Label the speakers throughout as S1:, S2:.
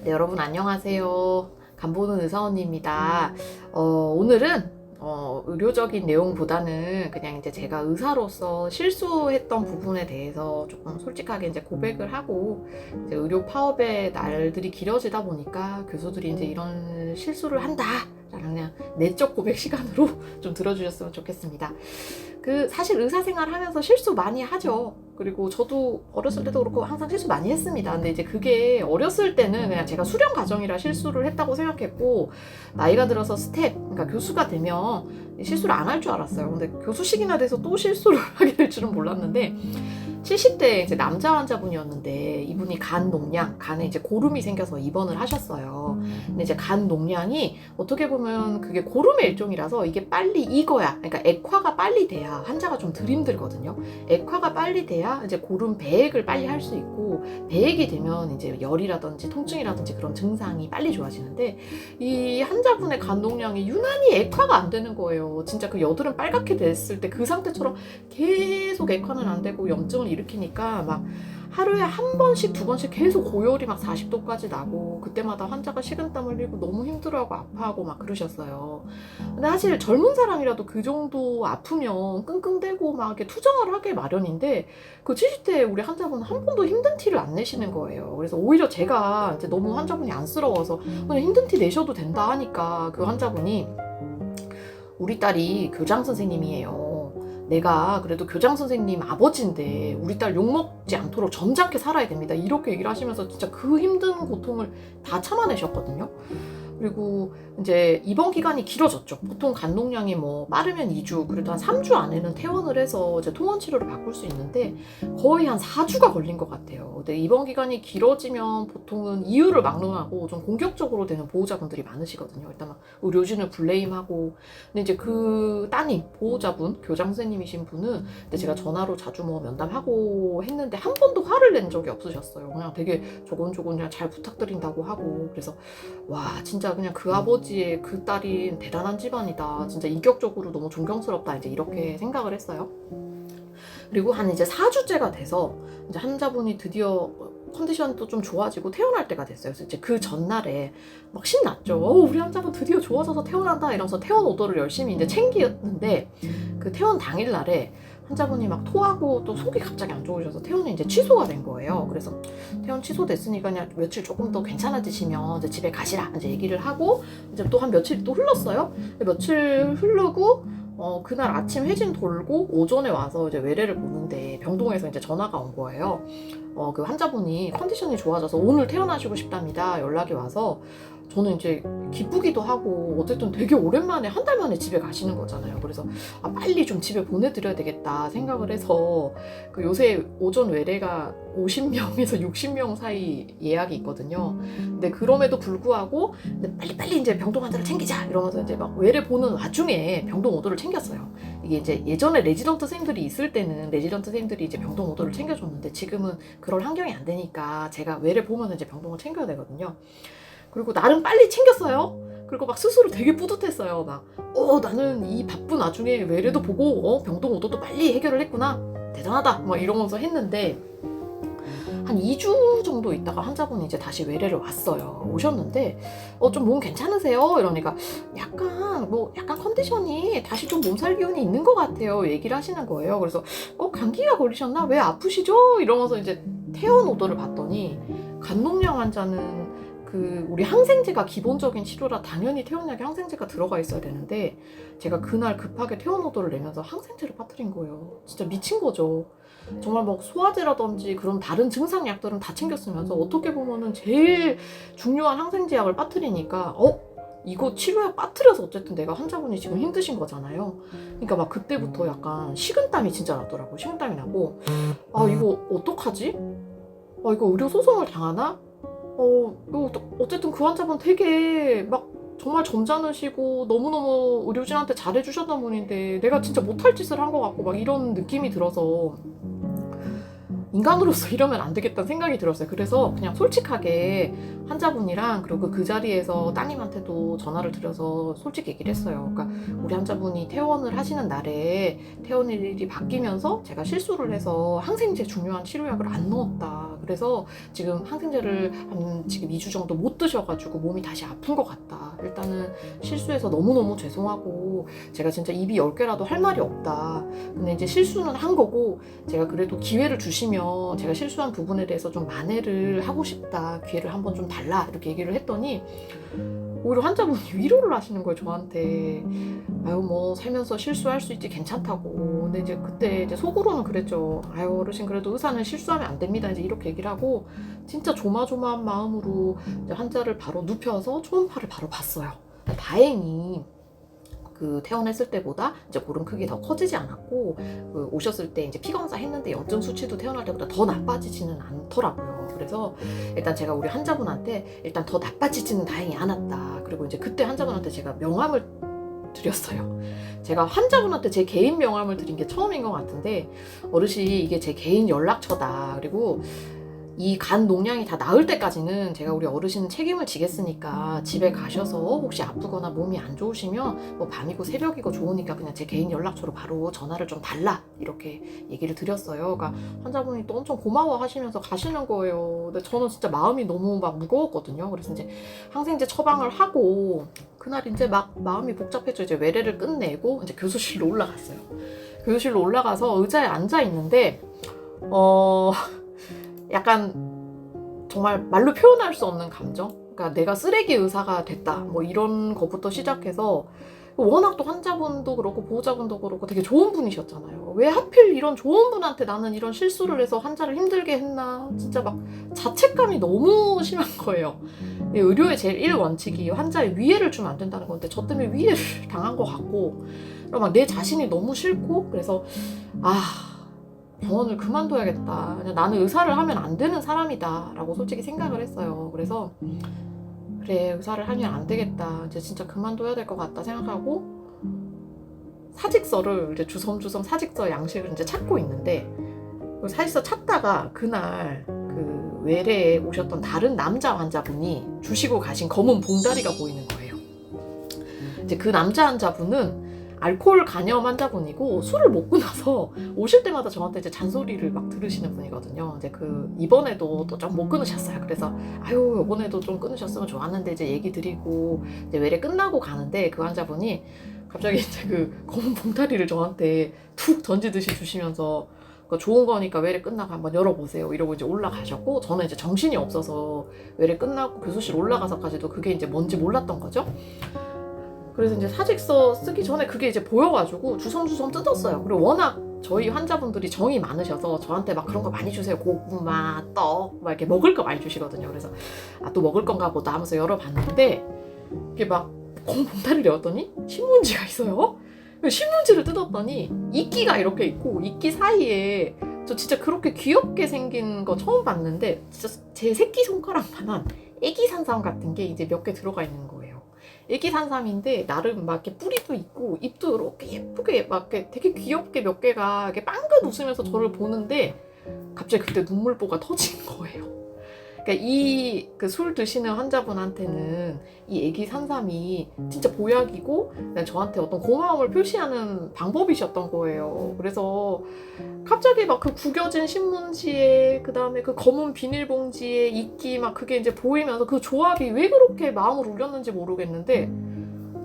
S1: 네, 여러분 안녕하세요. 간보는 의사원입니다. 오늘은 의료적인 내용보다는 그냥 이제 제가 의사로서 실수했던 부분에 대해서 조금 솔직하게 이제 고백을 하고, 이제 의료 파업의 날들이 길어지다 보니까 교수들이 이제 이런 실수를 한다 라는 그냥 내적 고백 시간으로 좀 들어주셨으면 좋겠습니다. 사실 의사생활 하면서 실수 많이 하죠. 그리고 저도 어렸을 때도 그렇고 항상 실수 많이 했습니다. 근데 이제 그게 어렸을 때는 그냥 제가 수련 과정이라 실수를 했다고 생각했고, 나이가 들어서 그러니까 교수가 되면 실수를 안 할 줄 알았어요. 근데 교수식이나 돼서 또 실수를 하게 될 줄은 몰랐는데, 70대 이제 남자 환자분이었는데, 이분이 간에 이제 고름이 생겨서 입원을 하셨어요. 근데 이제 간 농량이 어떻게 보면 그게 고름의 일종이라서 이게 빨리 익어야, 그러니까 액화가 빨리 돼야 환자가 좀 덜 힘들거든요. 액화가 빨리 돼야 이제 고름 배액을 빨리 할 수 있고, 배액이 되면 이제 열이라든지 통증이라든지 그런 증상이 빨리 좋아지는데, 이 환자분의 간 농량이 유난히 액화가 안 되는 거예요. 진짜 그 여드름 빨갛게 됐을 때 그 상태처럼 계속 액화는 안 되고 염증을 일으키니까 막 하루에 한 번씩 두 번씩 계속 고열이 막 40도까지 나고, 그때마다 환자가 식은땀 흘리고 너무 힘들어하고 아파하고 막 그러셨어요. 근데 사실 젊은 사람이라도 그 정도 아프면 끙끙대고 막 이렇게 투정을 하게 마련인데, 그 70대 우리 환자분은 한 번도 힘든 티를 안 내시는 거예요. 그래서 오히려 제가 이제 너무 환자분이 안쓰러워서 그냥 힘든 티 내셔도 된다 하니까, 그 환자분이 우리 딸이 교장 선생님이에요. 내가 그래도 교장 선생님 아버지인데 우리 딸 욕먹지 않도록 점잖게 살아야 됩니다. 이렇게 얘기를 하시면서 진짜 그 힘든 고통을 다 참아내셨거든요. 그리고 이제 입원 기간이 길어졌죠. 보통 간농량이 뭐 빠르면 2주, 그래도 한 3주 안에는 퇴원을 해서 이제 통원 치료를 바꿀 수 있는데, 거의 한 4주가 걸린 것 같아요. 근데 입원 기간이 길어지면 보통은 이유를 막론하고 좀 공격적으로 되는 보호자분들이 많으시거든요. 일단 막 의료진을 블레임하고. 근데 이제 그 따님, 보호자분, 교장 선생님이신 분은 근데 제가 전화로 자주 뭐 면담하고 했는데 한 번도 화를 낸 적이 없으셨어요. 그냥 되게 조곤조곤 그냥 잘 부탁드린다고 하고. 그래서 와, 진짜 그냥 그 아버지의 그 딸이 대단한 집안이다. 진짜 인격적으로 너무 존경스럽다. 이제 이렇게 생각을 했어요. 그리고 한 이제 4주째가 돼서 이제 환자분이 드디어 컨디션도 좀 좋아지고 퇴원할 때가 됐어요. 그래서 이제 그 전날에 막 신났죠. 우리 환자분 드디어 좋아져서 퇴원한다 이러면서 퇴원 오더를 열심히 이제 챙겼는데, 그 퇴원 당일날에 환자분이 막 토하고 또 속이 갑자기 안 좋으셔서 퇴원이 이제 취소가 된 거예요. 그래서 퇴원 취소됐으니까 그냥 며칠 조금 더 괜찮아지시면 이제 집에 가시라 이제 얘기를 하고, 이제 또 한 며칠 또 흘렀어요. 며칠 흐르고 그날 아침 회진 돌고 오전에 와서 이제 외래를 보는데 병동에서 이제 전화가 온 거예요. 그 환자분이 컨디션이 좋아져서 오늘 퇴원하시고 싶답니다. 연락이 와서, 저는 이제 기쁘기도 하고 어쨌든 되게 오랜만에 한 달 만에 집에 가시는 거잖아요. 그래서 빨리 좀 집에 보내드려야 되겠다 생각을 해서, 그 요새 오전 외래가 50명에서 60명 사이 예약이 있거든요. 근데 그럼에도 불구하고 빨리 이제 병동 환자를 챙기자 이러면서 이제 막 외래 보는 와중에 병동 오더를 챙겼어요. 이게 이제 예전에 레지던트 생들이 있을 때는 레지던트 생들이 이제 병동 오더를 챙겨줬는데, 지금은 그럴 환경이 안 되니까 제가 외래 보면 이제 병동을 챙겨야 되거든요. 그리고 나름 빨리 챙겼어요. 그리고 막 스스로 되게 뿌듯했어요. 나는 이 바쁜 와중에 외래도 보고 병동 오더도 빨리 해결을 했구나. 대단하다. 막 이러면서 했는데, 한 2주 정도 있다가 환자분이 이제 다시 외래를 왔어요. 오셨는데, 좀 몸 괜찮으세요? 이러니까 약간 컨디션이 다시 좀 몸살 기운이 있는 것 같아요. 얘기를 하시는 거예요. 그래서 감기가 걸리셨나? 왜 아프시죠? 이러면서 이제 퇴원 오더를 봤더니, 간농량 환자는 우리 항생제가 기본적인 치료라 당연히 퇴원약에 항생제가 들어가 있어야 되는데, 제가 그날 급하게 퇴원 오더를 내면서 항생제를 빠뜨린 거예요. 진짜 미친 거죠. 정말 뭐 소화제라든지 그런 다른 증상약들은 다 챙겼으면서 어떻게 보면은 제일 중요한 항생제약을 빠뜨리니까, 이거 치료약 빠뜨려서 어쨌든 내가 환자분이 지금 힘드신 거잖아요. 그러니까 막 그때부터 약간 식은땀이 진짜 나더라고요. 식은땀이 나고, 이거 어떡하지? 이거 의료 소송을 당하나? 어쨌든 그 환자분 되게 막 정말 점잖으시고 너무너무 의료진한테 잘해주셨던 분인데, 내가 진짜 못할 짓을 한 것 같고 막 이런 느낌이 들어서, 인간으로서 이러면 안 되겠다는 생각이 들었어요. 그래서 그냥 솔직하게 환자분이랑 그리고 그 자리에서 따님한테도 전화를 드려서 솔직히 얘기를 했어요. 그러니까 우리 환자분이 퇴원을 하시는 날에 퇴원일이 바뀌면서 제가 실수를 해서 항생제 중요한 치료약을 안 넣었다. 그래서 지금 항생제를 한 지금 2주 정도 못 드셔가지고 몸이 다시 아픈 것 같다. 일단은 실수해서 너무너무 죄송하고 제가 진짜 입이 10개라도 할 말이 없다. 근데 이제 실수는 한 거고 제가 그래도 기회를 주시면 제가 실수한 부분에 대해서 좀 만회를 하고 싶다. 기회를 한번 좀 달라. 이렇게 얘기를 했더니 오히려 환자분이 위로를 하시는 거예요, 저한테. 아유, 뭐 살면서 실수할 수 있지, 괜찮다고. 근데 이제 그때 이제 속으로는 그랬죠. 아유, 어르신 그래도 의사는 실수하면 안 됩니다. 이제 이렇게 얘기를 하고 진짜 조마조마한 마음으로 이제 환자를 바로 눕혀서 초음파를 바로 봤어요. 다행히 그 퇴원했을 때보다 이제 고름 크기 더 커지지 않았고 그 오셨을 때 이제 피검사 했는데 염증 수치도 퇴원할 때보다 더 나빠지지는 않더라고요. 그래서 일단 제가 우리 환자분한테 일단 더 나빠지지는 다행히 않았다. 그리고 이제 그때 환자분한테 제가 명함을 드렸어요. 제가 환자분한테 제 개인 명함을 드린 게 처음인 것 같은데 어르신이 이게 제 개인 연락처다. 그리고 이 간 농양이 다 나을 때까지는 제가 우리 어르신 책임을 지겠으니까 집에 가셔서 혹시 아프거나 몸이 안 좋으시면 뭐 밤이고 새벽이고 좋으니까 그냥 제 개인 연락처로 바로 전화를 좀 달라 이렇게 얘기를 드렸어요. 그러니까 환자분이 또 엄청 고마워 하시면서 가시는 거예요. 근데 저는 진짜 마음이 너무 막 무거웠거든요. 그래서 이제 항생제 처방을 하고 그날 이제 막 마음이 복잡해져 이제 외래를 끝내고 이제 교수실로 올라갔어요. 교수실로 올라가서 의자에 앉아 있는데 약간 정말 말로 표현할 수 없는 감정? 그러니까 내가 쓰레기 의사가 됐다. 뭐 이런 것부터 시작해서 워낙 또 환자분도 그렇고 보호자분도 그렇고 되게 좋은 분이셨잖아요. 왜 하필 이런 좋은 분한테 나는 이런 실수를 해서 환자를 힘들게 했나. 진짜 막 자책감이 너무 심한 거예요. 의료의 제일 1원칙이 환자의 위해를 주면 안 된다는 건데 저 때문에 위해를 당한 것 같고 그리고 막 내 자신이 너무 싫고 그래서 병원을 그만둬야겠다. 그냥 나는 의사를 하면 안 되는 사람이다. 라고 솔직히 생각을 했어요. 그래서 그래 의사를 하면 안 되겠다. 이제 진짜 그만둬야 될 것 같다 생각하고 사직서를 이제 주섬주섬 사직서 양식을 이제 찾고 있는데 그 사직서 찾다가 그날 그 외래에 오셨던 다른 남자 환자분이 주시고 가신 검은 봉다리가 보이는 거예요. 이제 그 남자 환자분은 알코올 간염 환자분이고 술을 먹고 나서 오실 때마다 저한테 이제 잔소리를 막 들으시는 분이거든요. 이제 그 이번에도 또 좀 못 끊으셨어요. 그래서 아유 이번에도 좀 끊으셨으면 좋았는데 이제 얘기 드리고 이제 외래 끝나고 가는데 그 환자분이 갑자기 이제 그 검은 봉다리를 저한테 툭 던지듯이 주시면서 좋은 거니까 외래 끝나고 한번 열어보세요. 이러고 이제 올라가셨고 저는 이제 정신이 없어서 외래 끝나고 교수실 올라가서까지도 그게 이제 뭔지 몰랐던 거죠. 그래서 이제 사직서 쓰기 전에 그게 이제 보여가지고 주섬주섬 뜯었어요. 그리고 워낙 저희 환자분들이 정이 많으셔서 저한테 막 그런 거 많이 주세요. 고구마, 떡, 막 이렇게 먹을 거 많이 주시거든요. 그래서 또 먹을 건가 보다 하면서 열어봤는데 이게 막 봉다리를 열었더니 신문지가 있어요. 신문지를 뜯었더니 이끼가 이렇게 있고 이끼 사이에 저 진짜 그렇게 귀엽게 생긴 거 처음 봤는데 진짜 제 새끼손가락만한 애기 산삼 같은 게 이제 몇 개 들어가 있는 거예요. 애기 산삼인데 나름 막 이렇게 뿌리도 있고 ip도 이렇게 예쁘게 막 이렇게 되게 귀엽게 몇 개가 이렇게 빵긋 웃으면서 저를 보는데 갑자기 그때 눈물보가 터진 거예요. 그러니까 이 그 술 드시는 환자분한테는 이 애기 산삼이 진짜 보약이고 저한테 어떤 고마움을 표시하는 방법이셨던 거예요. 그래서 갑자기 막 그 구겨진 신문지에 그 다음에 그 검은 비닐봉지에 이끼 막 그게 이제 보이면서 그 조합이 왜 그렇게 마음을 울렸는지 모르겠는데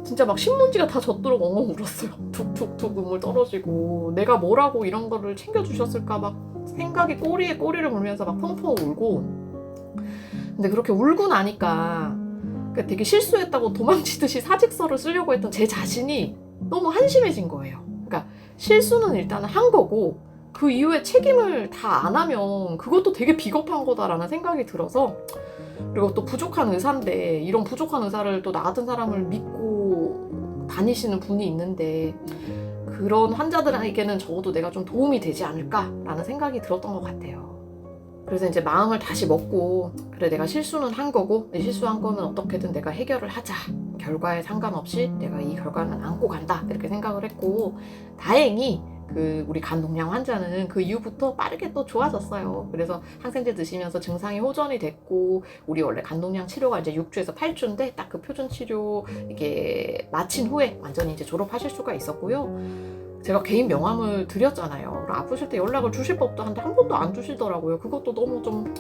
S1: 진짜 막 신문지가 다 젖도록 엉엉 울었어요. 툭툭툭 눈물 떨어지고 내가 뭐라고 이런 거를 챙겨주셨을까 막 생각이 꼬리에 꼬리를 물면서 막 펑펑 울고 근데 그렇게 울고 나니까 되게 실수했다고 도망치듯이 사직서를 쓰려고 했던 제 자신이 너무 한심해진 거예요. 그러니까 실수는 일단은 한 거고 그 이후에 책임을 다 안 하면 그것도 되게 비겁한 거다라는 생각이 들어서 그리고 또 부족한 의사인데 이런 부족한 의사를 또 나 같은 사람을 믿고 다니시는 분이 있는데 그런 환자들에게는 적어도 내가 좀 도움이 되지 않을까라는 생각이 들었던 것 같아요. 그래서 이제 마음을 다시 먹고 그래 내가 실수는 한 거고 실수한 거는 어떻게든 내가 해결을 하자. 결과에 상관없이 내가 이 결과는 안고 간다 이렇게 생각을 했고 다행히 우리 간독량 환자는 그 이후부터 빠르게 또 좋아졌어요. 그래서 항생제 드시면서 증상이 호전이 됐고, 우리 원래 간독량 치료가 이제 6주에서 8주인데 딱 그 표준 치료 이게 마친 후에 완전히 이제 졸업하실 수가 있었고요. 제가 개인 명함을 드렸잖아요. 아프실 때 연락을 주실 법도 한데 한 번도 안 주시더라고요. 그것도 너무 좀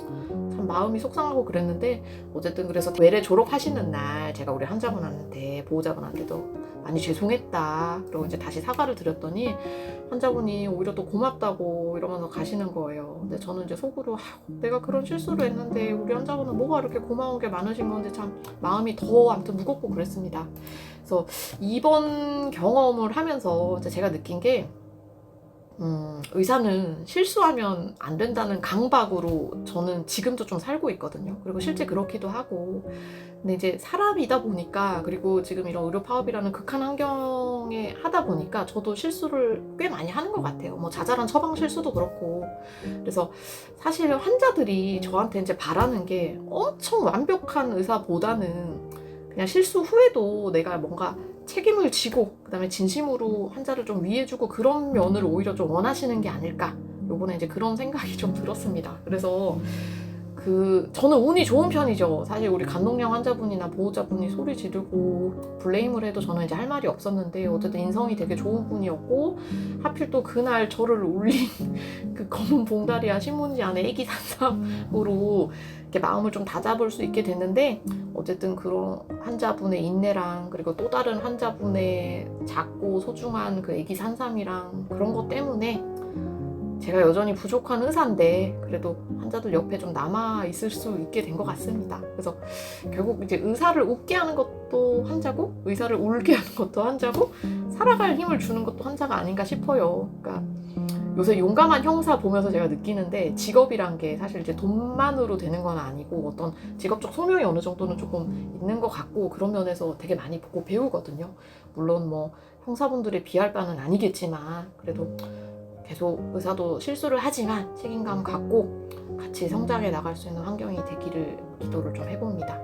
S1: 참 마음이 속상하고 그랬는데, 어쨌든 그래서 외래 졸업하시는 날 제가 우리 환자분한테, 보호자분한테도 많이 죄송했다, 그리고 이제 다시 사과를 드렸더니 환자분이 오히려 또 고맙다고 이러면서 가시는 거예요. 근데 저는 이제 속으로 내가 그런 실수를 했는데 우리 환자분은 뭐가 이렇게 고마운 게 많으신 건지 참 마음이 더 아무튼 무겁고 그랬습니다. 그래서 이번 경험을 하면서 이제 제가 느낀 게 의사는 실수하면 안 된다는 강박으로 저는 지금도 좀 살고 있거든요. 그리고 실제 그렇기도 하고. 근데 이제 사람이다 보니까, 그리고 지금 이런 의료 파업이라는 극한 환경에 하다 보니까 저도 실수를 꽤 많이 하는 것 같아요. 뭐 자잘한 처방 실수도 그렇고. 그래서 사실 환자들이 저한테 이제 바라는 게 엄청 완벽한 의사보다는 그냥 실수 후에도 내가 뭔가 책임을 지고 그다음에 진심으로 환자를 좀 위해주고 그런 면을 오히려 좀 원하시는 게 아닐까, 요번에 이제 그런 생각이 좀 들었습니다. 그래서 저는 운이 좋은 편이죠. 사실 우리 간독량 환자분이나 보호자분이 소리 지르고 블레임을 해도 저는 이제 할 말이 없었는데, 어쨌든 인성이 되게 좋은 분이었고, 하필 또 그날 저를 울린 그 검은 봉다리와 신문지 안에 애기 산삼으로 이렇게 마음을 좀 다잡을 수 있게 됐는데, 어쨌든 그런 환자분의 인내랑, 그리고 또 다른 환자분의 작고 소중한 그 애기 산삼이랑 그런 것 때문에 제가 여전히 부족한 의사인데 그래도 환자들 옆에 좀 남아 있을 수 있게 된 것 같습니다. 그래서 결국 이제 의사를 웃게 하는 것도 환자고, 의사를 울게 하는 것도 환자고, 살아갈 힘을 주는 것도 환자가 아닌가 싶어요. 그러니까 요새 용감한 형사 보면서 제가 느끼는데, 직업이란 게 사실 이제 돈만으로 되는 건 아니고 어떤 직업적 소명이 어느 정도는 조금 있는 것 같고, 그런 면에서 되게 많이 보고 배우거든요. 물론 뭐 형사분들에 비할 바는 아니겠지만, 그래도 계속 의사도 실수를 하지만 책임감 갖고 같이 성장해 나갈 수 있는 환경이 되기를 기도를 좀 해봅니다.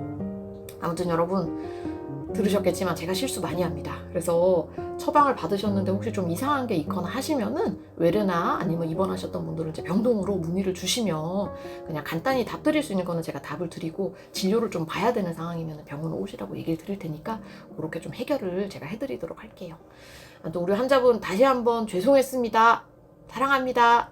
S1: 아무튼 여러분 들으셨겠지만 제가 실수 많이 합니다. 그래서 처방을 받으셨는데 혹시 좀 이상한 게 있거나 하시면은 외래나 아니면 입원하셨던 분들은 이제 병동으로 문의를 주시면 그냥 간단히 답 드릴 수 있는 거는 제가 답을 드리고, 진료를 좀 봐야 되는 상황이면 병원 오시라고 얘기를 드릴 테니까 그렇게 좀 해결을 제가 해드리도록 할게요. 또 우리 환자분 다시 한번 죄송했습니다. 사랑합니다.